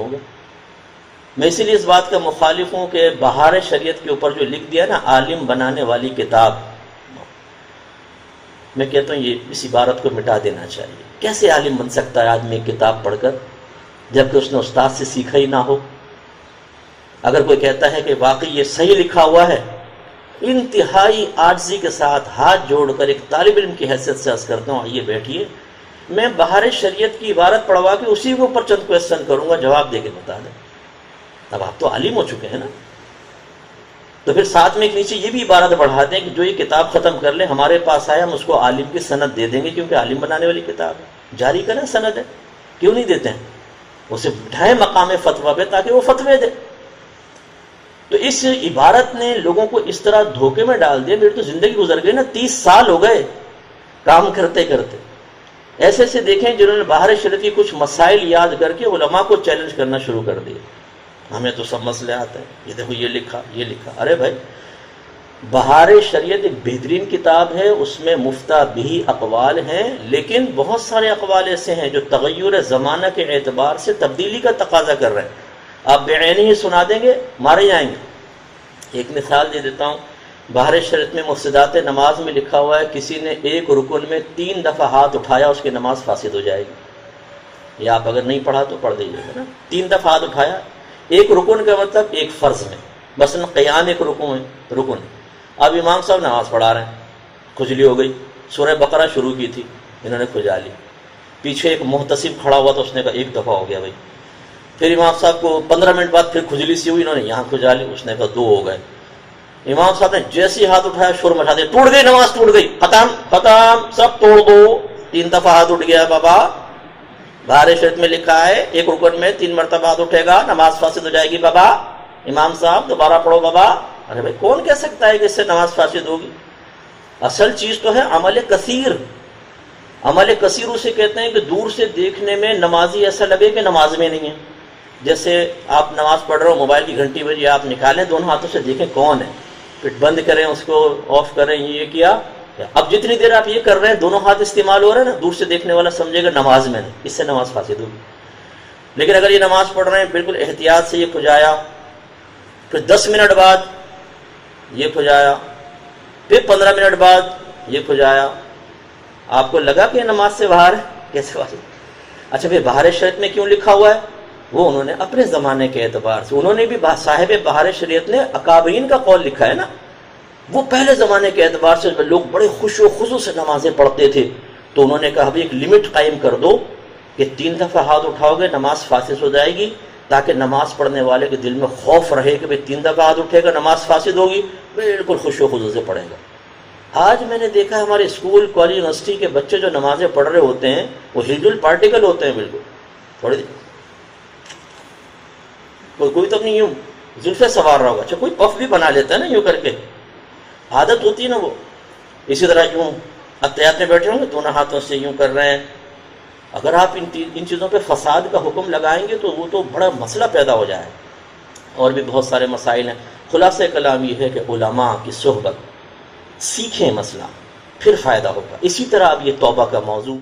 ہوگا۔ میں اسی لیے اس بات کا مخالف ہوں کہ بہار شریعت کے اوپر جو لکھ دیا نا عالم بنانے والی کتاب، میں کہتا ہوں یہ اس عبارت کو مٹا دینا چاہیے۔ کیسے عالم بن سکتا ہے آدمی ایک کتاب پڑھ کر جبکہ اس نے استاد سے سیکھا ہی نہ ہو؟ اگر کوئی کہتا ہے کہ واقعی یہ صحیح لکھا ہوا ہے، انتہائی عاجزی کے ساتھ ہاتھ جوڑ کر ایک طالب علم کی حیثیت سے عرض کرتا ہوں آئیے بیٹھیے، میں بہار شریعت کی عبارت پڑھوا کے اسی کے اوپر چند کویسچن کروں گا، جواب دے کے بتا دیں۔ اب آپ تو عالم ہو چکے ہیں نا، تو پھر ساتھ میں ایک نیچے یہ بھی عبارت بڑھا دیں کہ جو یہ کتاب ختم کر لے ہمارے پاس آئے ہم اس کو عالم کی سند دے دیں گے، کیونکہ عالم بنانے والی کتاب ہے، جاری کریں سند ہے، کیوں نہیں دیتے ہیں؟ اسے بٹھائیں مقام فتویٰ پہ تاکہ وہ فتوے دے۔ تو اس عبارت نے لوگوں کو اس طرح دھوکے میں ڈال دیا، میری تو زندگی گزر گئی نا، 30 سال ہو گئے کام کرتے کرتے۔ ایسے ایسے دیکھیں جنہوں نے بہار شریعت کی کچھ مسائل یاد کر کے علماء کو چیلنج کرنا شروع کر دیا، ہمیں تو سب مسئلے آتے ہیں، یہ دیکھو یہ لکھا یہ لکھا۔ ارے بھائی بہار شریعت ایک بہترین کتاب ہے، اس میں مفتہ بھی اقوال ہیں، لیکن بہت سارے اقوال ایسے ہیں جو تغیر زمانہ کے اعتبار سے تبدیلی کا تقاضا کر رہے ہیں۔ آپ بعینی ہی سنا دیں گے مارے جائیں گے۔ ایک مثال دے دیتا ہوں، بہار شریعت میں مفسدات نماز میں لکھا ہوا ہے کسی نے ایک رکن میں 3 دفعہ ہاتھ اٹھایا اس کی نماز فاسد ہو جائے گی۔ یا آپ اگر نہیں پڑھا تو پڑھ دیجیے گا نا، 3 دفعہ ہاتھ اٹھایا، ایک رکن کا مطلب ایک فرض میں، مثلا قیام ایک رکن۔ اب امام صاحب نماز پڑھا رہے ہیں، کھجلی ہو گئی، سورہ بقرہ شروع کی تھی انہوں نے کھجا لی، پیچھے ایک محتسب کھڑا ہوا تو اس نے کہا 1 دفعہ ہو گیا بھائی، پھر امام صاحب کو 15 منٹ بعد پھر کھجلی سی ہوئی، انہوں نے یہاں کھجا لی، اس نے کہا 2 ہو گئے۔ امام صاحب نے جیسے ہی ہاتھ اٹھایا شور مچا دیا، ٹوٹ گئی نماز، ٹوٹ گئی، ختم سب توڑ دو۔ 3 دفعہ ہاتھ اٹھ گیا بابا، بہار شریعت میں لکھا ہے ایک رکن میں 3 مرتبہ ہاتھ اٹھے گا نماز فاسد ہو جائے گی بابا، امام صاحب دوبارہ پڑھو بابا۔ ارے بھائی کون کہہ سکتا ہے کہ اس سے نماز فاسد ہوگی؟ اصل چیز تو ہے عمل کثیر۔ عمل کثیر اسے کہتے ہیں کہ دور سے دیکھنے میں نمازی ایسا لگے کہ نماز میں نہیں ہے۔ جیسے آپ نماز پڑھ رہے ہو، موبائل کی گھنٹی بجی، آپ نکالیں دونوں ہاتھوں سے دیکھیں کون ہے، پھر بند کریں اس کو، آف کریں، یہ کیا۔ اب جتنی دیر آپ یہ کر رہے ہیں دونوں ہاتھ استعمال ہو رہے ہیں نا، دور سے دیکھنے والا سمجھے گا نماز میں نہیں، اس سے نماز فاسد ہوگی۔ لیکن اگر یہ نماز پڑھ رہے ہیں بالکل احتیاط سے یہ کھجایا، پھر 10 منٹ بعد یہ کھجایا، پھر 15 منٹ بعد یہ کھجایا، آپ کو لگا کہ یہ نماز سے باہر ہے؟ کیسے فاسد؟ اچھا پھر بہار شریعت میں کیوں لکھا ہوا ہے؟ وہ انہوں نے اپنے زمانے کے اعتبار سے، انہوں نے بھی صاحب بہار شریعت نے اکابرین کا قول لکھا ہے نا، وہ پہلے زمانے کے اعتبار سے لوگ بڑے خوش و خضوع سے نمازیں پڑھتے تھے، تو انہوں نے کہا ابھی ایک لمٹ قائم کر دو کہ 3 دفعہ ہاتھ اٹھاؤ گے نماز فاسد ہو جائے گی، تاکہ نماز پڑھنے والے کے دل میں خوف رہے کہ 3 دفعہ ہاتھ اٹھے گا نماز فاسد ہوگی، بالکل خوش و خضوع سے پڑھے گا۔ آج میں نے دیکھا ہمارے اسکول کالج یونیورسٹی کے بچے جو نمازیں پڑھ رہے ہوتے ہیں وہ ہجل پارٹیکل ہوتے ہیں، بالکل تھوڑی کوئی تو اپنی یوں زلفیں سنوار رہا ہوگا، اچھا کوئی پف بھی بنا لیتا ہے نا یوں کر کے، عادت ہوتی ہے نا وہ، اسی طرح یوں اتحیات میں بیٹھے ہوں گے دونوں ہاتھوں سے یوں کر رہے ہیں۔ اگر آپ ان چیزوں پہ فساد کا حکم لگائیں گے تو وہ تو بڑا مسئلہ پیدا ہو جائے، اور بھی بہت سارے مسائل ہیں۔ خلاصہ کلام یہ ہے کہ علماء کی صحبت، سیکھیں مسئلہ، پھر فائدہ ہوگا۔ اسی طرح اب یہ توبہ کا موضوع